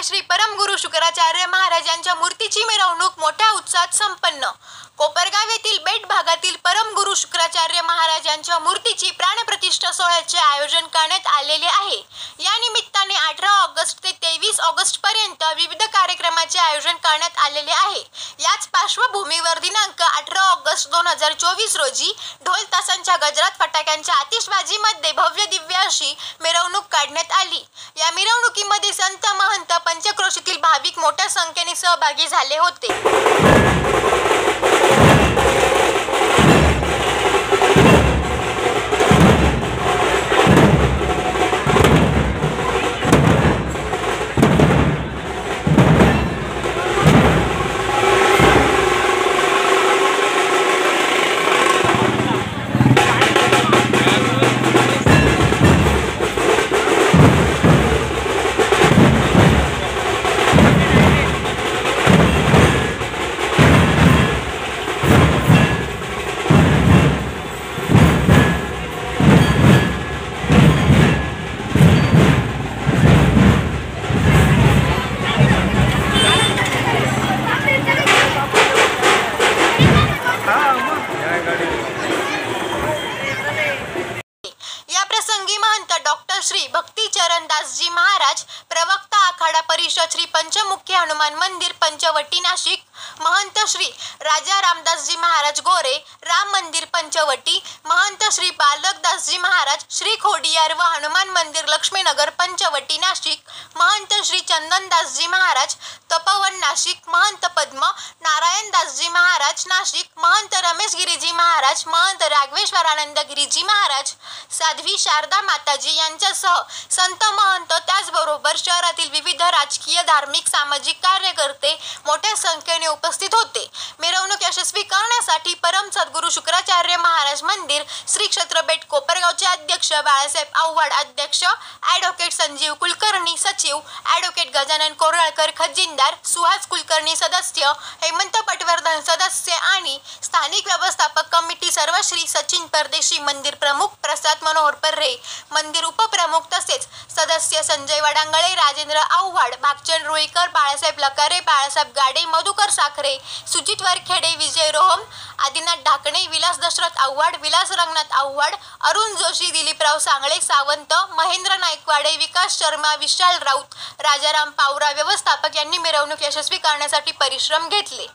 श्री परमगुरु शुक्राचार्य महाराजांच्या मूर्तीची मिरवणूक मोठ्या उत्साहात संपन्न। कोपरगाव येथील बेट भागातील परमगुरु शुक्राचार्य महाराजांच्या मूर्तीची प्राणप्रतिष्ठा सोहळ्याचे आयोजन करण्यात आलेले आहे। या निमित्ताने 18 ऑगस्ट ते 23 ऑगस्ट पर्यंत विविध कार्यक्रमाचे आयोजन करण्यात आलेले आहे। याच पार्श्वभूमीवर दिनांक 18 ऑगस्ट 2024 रोजी ढोल तासांच्या गजरात फटाक्यांच्या आतिषबाजीमध्ये भव्य दिव्य अशी मिरवणूक काढण्यात आली। या मिरवणुकीमध्ये संत महंत पंचक्रोशीतील भाविक मोठ्या संख्येने सहभागी झाले होते। डॉक्टर श्री भक्तिचरण दासजी महाराज, प्रवक्ता आखाडा परिषद श्री पंचमुखी हनुमान मंदिर पंचवटी नाशिक, महंत श्री राजा रामदासजी महाराज गोरे, राम मंदिर पंचवटी, महंत श्री बालकदासजी महाराज, श्री खोडियार व हनुमान मंदिर लक्ष्मीनगर पंचवटी नाशिक, महंत श्री चंदनदासजी महाराज, तपोवन नाशिक, महंत पद्म नारायणदासजी महाराज नाशिक, महंत रमेश गिरीजी महाराज, महंत राघवेश्वरानंद गिरीजी महाराज, साध्वी शारदा माताजी यांच्यासह संत महंत, त्याचबरोबर शहरातील विविध राजकीय, धार्मिक, सामाजिक कार्यकर्ते मोठ्या संख्येने उपस्थित होते। मिरवणूक यशस्वी करण्यासाठी परम सद्गुरु शुक्राचार्य महाराज मंदिर श्री क्षेत्र बेट कोपरगावचे अध्यक्ष बाळासाहेब आव्हाड, अध्यक्ष ॲडव्होकेट संजीव कुलकर्णी, सचिव ॲडव्होकेट गजानन कोरळकर, खजिनदार सुहास कुलकर्णी, सदस्य हेमंत पटवर्धन, सदस्य आणि स्थानिक व्यवस्थापक कमिटी सर्वश्री सचिन परदेशी, मंदिर प्रमुख प्रसाद मनोहर पर्रे, मंदिर उपप्रमुख तसेच सदस्य संजय वडांगळे, राजेंद्र आव्हाड, भागचंद रुईकर, बाळासाहेब लकारे, बाळासाहेब गाडे, मधुकर साखरे, सुजित वरखेडे, विजय रोहम, आदिनाथ ढाकणे, विलास दशरथ आव्हाड, विलास रंगनाथ आव्हाड, अरुण जोशी, दिलीपराव सांगळे, सावंत, महेंद्र नाईकवाडे, विकास शर्मा, विशाल राऊत, राजाराम पावरा व्यवस्थापक यांनी मिरवणूक यशस्वी करण्यासाठी परिश्रम घेतले।